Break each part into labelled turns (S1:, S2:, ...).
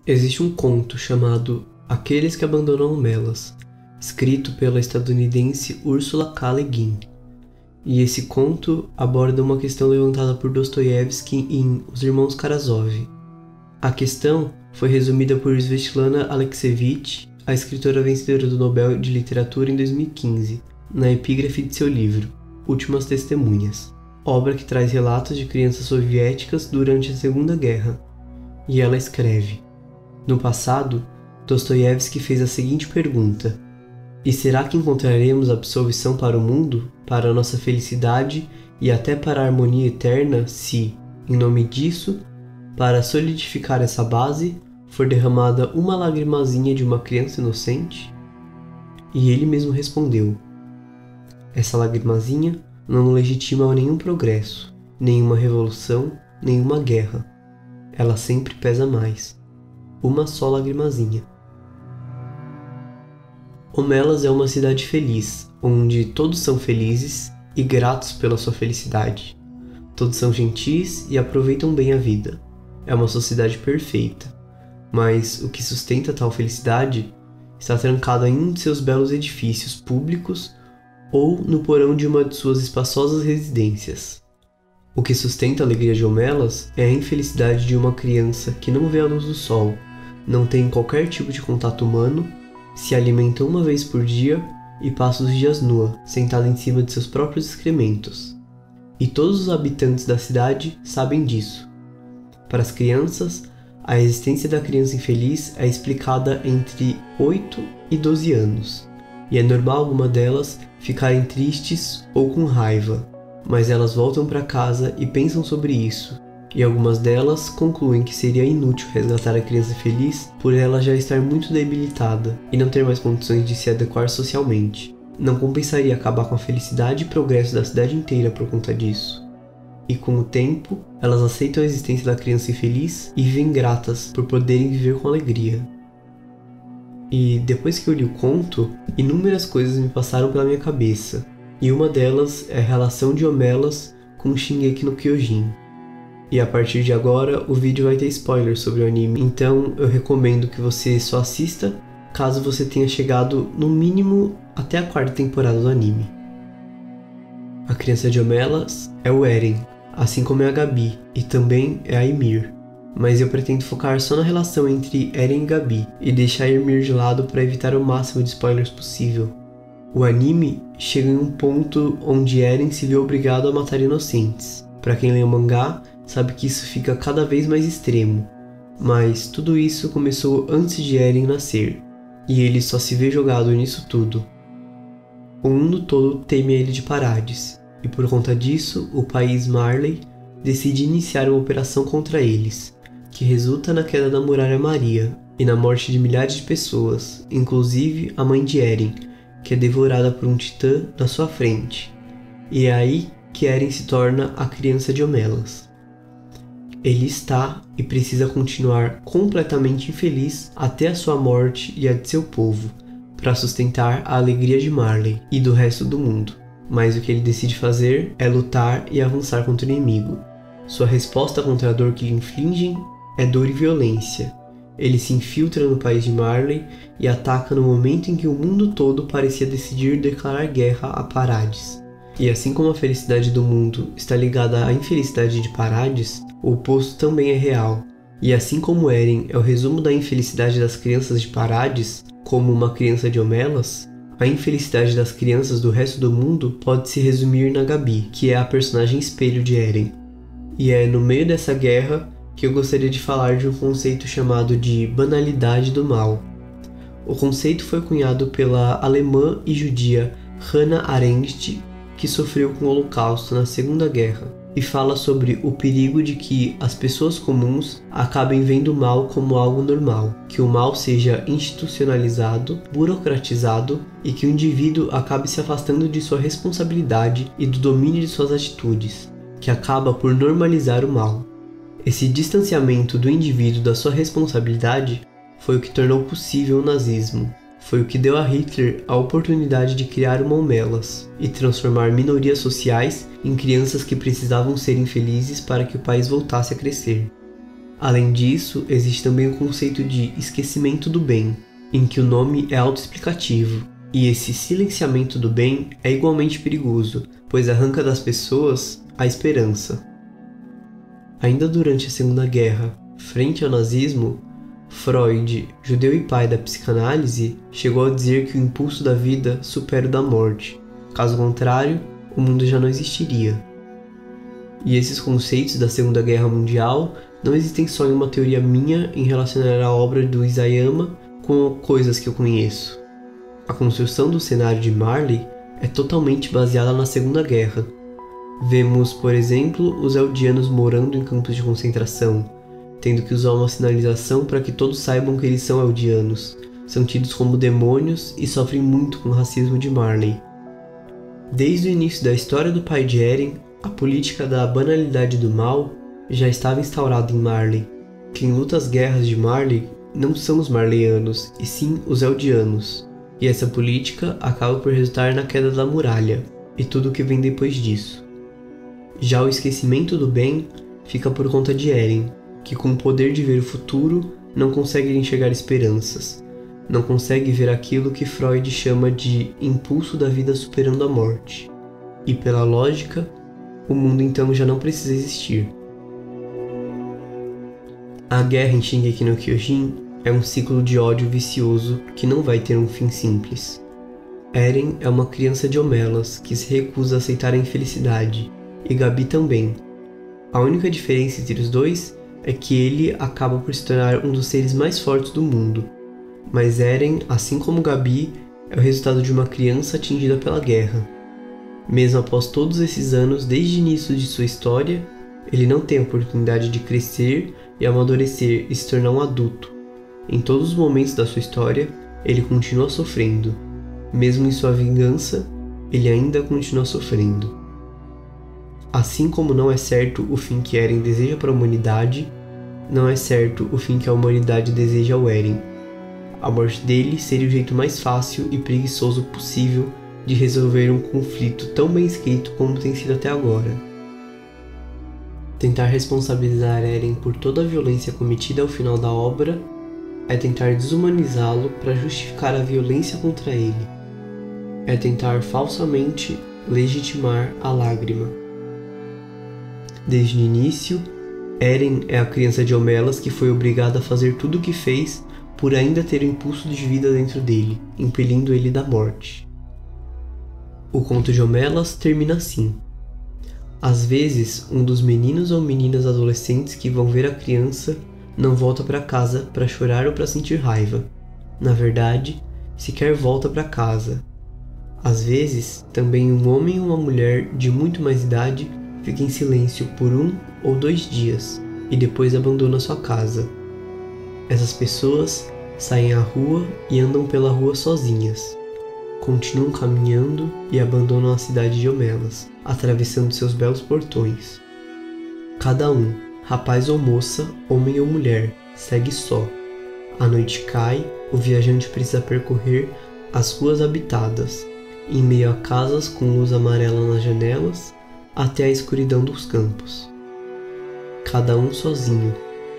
S1: Existe um conto chamado Aqueles que Abandonam Melas, escrito pela estadunidense Ursula K. Le Guin. E esse conto aborda uma questão levantada por Dostoiévski em Os Irmãos Karamazov. A questão foi resumida por Svetlana Alexievich, a escritora vencedora do Nobel de Literatura em 2015, na epígrafe de seu livro, Últimas Testemunhas, obra que traz relatos de crianças soviéticas durante a Segunda Guerra. E ela escreve: no passado, Dostoiévski fez a seguinte pergunta: e será que encontraremos absolvição para o mundo, para a nossa felicidade e até para a harmonia eterna se, em nome disso, para solidificar essa base, for derramada uma lagrimazinha de uma criança inocente? E ele mesmo respondeu: essa lagrimazinha não legitima nenhum progresso, nenhuma revolução, nenhuma guerra. Ela sempre pesa mais. Uma só lagrimazinha. Homelas é uma cidade feliz, onde todos são felizes e gratos pela sua felicidade. Todos são gentis e aproveitam bem a vida. É uma sociedade perfeita, mas o que sustenta tal felicidade está trancado em um de seus belos edifícios públicos ou no porão de uma de suas espaçosas residências. O que sustenta a alegria de Homelas é a infelicidade de uma criança que não vê a luz do sol, não tem qualquer tipo de contato humano, se alimenta uma vez por dia e passa os dias nua, sentada em cima de seus próprios excrementos. E todos os habitantes da cidade sabem disso. Para as crianças, a existência da criança infeliz é explicada entre 8 e 12 anos, e é normal alguma delas ficarem tristes ou com raiva, mas elas voltam para casa e pensam sobre isso, e algumas delas concluem que seria inútil resgatar a criança feliz por ela já estar muito debilitada e não ter mais condições de se adequar socialmente. Não compensaria acabar com a felicidade e progresso da cidade inteira por conta disso. E com o tempo, elas aceitam a existência da criança infeliz e vivem gratas por poderem viver com alegria. E depois que eu li o conto, inúmeras coisas me passaram pela minha cabeça, e uma delas é a relação de Homelas com Shingeki no Kyojin. E a partir de agora, o vídeo vai ter spoilers sobre o anime, então eu recomendo que você só assista caso você tenha chegado no mínimo até a 4ª temporada do anime. A criança de Homelas é o Eren, assim como é a Gabi, e também é a Ymir. Mas eu pretendo focar só na relação entre Eren e Gabi, e deixar Ymir de lado para evitar o máximo de spoilers possível. O anime chega em um ponto onde Eren se vê obrigado a matar inocentes. Para quem lê o mangá, sabe que isso fica cada vez mais extremo, mas tudo isso começou antes de Eren nascer, e ele só se vê jogado nisso tudo. O mundo todo teme ele de Parades, e por conta disso, o país Marley decide iniciar uma operação contra eles, que resulta na queda da Muralha Maria e na morte de milhares de pessoas, inclusive a mãe de Eren, que é devorada por um titã na sua frente. E é aí que Eren se torna a criança de Homelas. Ele está e precisa continuar completamente infeliz até a sua morte e a de seu povo, para sustentar a alegria de Marley e do resto do mundo. Mas o que ele decide fazer é lutar e avançar contra o inimigo. Sua resposta contra a dor que lhe infligem é dor e violência. Ele se infiltra no país de Marley e ataca no momento em que o mundo todo parecia decidir declarar guerra a Parades. E assim como a felicidade do mundo está ligada à infelicidade de Parades, o oposto também é real. E assim como Eren é o resumo da infelicidade das crianças de Parades, como uma criança de Homelas, a infelicidade das crianças do resto do mundo pode se resumir na Gabi, que é a personagem espelho de Eren. E é no meio dessa guerra que eu gostaria de falar de um conceito chamado de banalidade do mal. O conceito foi cunhado pela alemã e judia Hannah Arendt, que sofreu com o Holocausto na Segunda Guerra, e fala sobre o perigo de que as pessoas comuns acabem vendo o mal como algo normal, que o mal seja institucionalizado, burocratizado e que o indivíduo acabe se afastando de sua responsabilidade e do domínio de suas atitudes, que acaba por normalizar o mal. Esse distanciamento do indivíduo da sua responsabilidade foi o que tornou possível o nazismo. Foi o que deu a Hitler a oportunidade de criar uma Homelas e transformar minorias sociais em crianças que precisavam ser infelizes para que o país voltasse a crescer. Além disso, existe também o conceito de esquecimento do bem, em que o nome é autoexplicativo, e esse silenciamento do bem é igualmente perigoso, pois arranca das pessoas a esperança. Ainda durante a Segunda Guerra, frente ao nazismo, Freud, judeu e pai da psicanálise, chegou a dizer que o impulso da vida supera o da morte. Caso contrário, o mundo já não existiria. E esses conceitos da Segunda Guerra Mundial não existem só em uma teoria minha em relacionar a obra do Isayama com coisas que eu conheço. A construção do cenário de Marley é totalmente baseada na Segunda Guerra. Vemos, por exemplo, os eldianos morando em campos de concentração, tendo que usar uma sinalização para que todos saibam que eles são eldianos, são tidos como demônios e sofrem muito com o racismo de Marley. Desde o início da história do pai de Eren, a política da banalidade do mal já estava instaurada em Marley. Quem luta as guerras de Marley não são os marleyanos, e sim os eldianos, e essa política acaba por resultar na queda da muralha, e tudo o que vem depois disso. Já o esquecimento do bem fica por conta de Eren, que com o poder de ver o futuro não consegue enxergar esperanças, não consegue ver aquilo que Freud chama de impulso da vida superando a morte, e pela lógica, o mundo então já não precisa existir. A guerra em Shingeki no Kyojin é um ciclo de ódio vicioso que não vai ter um fim simples. Eren é uma criança de Homelas que se recusa a aceitar a infelicidade, e Gabi também. A única diferença entre os dois é que ele acaba por se tornar um dos seres mais fortes do mundo, mas Eren, assim como Gabi, é o resultado de uma criança atingida pela guerra. Mesmo após todos esses anos desde o início de sua história, ele não tem a oportunidade de crescer e amadurecer e se tornar um adulto. Em todos os momentos da sua história, ele continua sofrendo. Mesmo em sua vingança, ele ainda continua sofrendo. Assim como não é certo o fim que Eren deseja para a humanidade, não é certo o fim que a humanidade deseja ao Eren. A morte dele seria o jeito mais fácil e preguiçoso possível de resolver um conflito tão bem escrito como tem sido até agora. Tentar responsabilizar Eren por toda a violência cometida ao final da obra é tentar desumanizá-lo para justificar a violência contra ele. É tentar falsamente legitimar a lágrima. Desde o início, Eren é a criança de Homelas que foi obrigada a fazer tudo o que fez por ainda ter o impulso de vida dentro dele, impelindo ele da morte. O conto de Homelas termina assim. Às vezes, um dos meninos ou meninas adolescentes que vão ver a criança não volta para casa para chorar ou para sentir raiva. Na verdade, sequer volta para casa. Às vezes, também um homem ou uma mulher de muito mais idade fica em silêncio por 1 ou 2 dias e depois abandona sua casa. Essas pessoas saem à rua e andam pela rua sozinhas. Continuam caminhando e abandonam a cidade de Homelas, atravessando seus belos portões. Cada um, rapaz ou moça, homem ou mulher, segue só. A noite cai, o viajante precisa percorrer as ruas habitadas, em meio a casas com luz amarela nas janelas, até a escuridão dos campos. Cada um sozinho,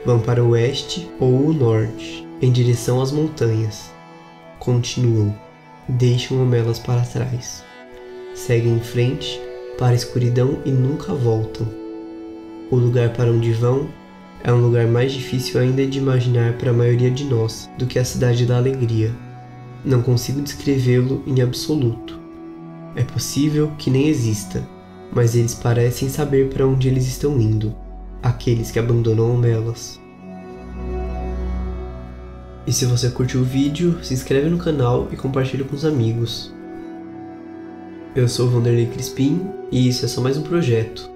S1: vão para o oeste ou o norte, em direção às montanhas. Continuam, deixam Homelas para trás. Seguem em frente para a escuridão e nunca voltam. O lugar para onde vão é um lugar mais difícil ainda de imaginar para a maioria de nós do que a Cidade da Alegria. Não consigo descrevê-lo em absoluto. É possível que nem exista, mas eles parecem saber para onde eles estão indo, aqueles que abandonam Homelas. E se você curtiu o vídeo, se inscreve no canal e compartilha com os amigos. Eu sou o Vanderlei Crispim e isso é só mais um projeto.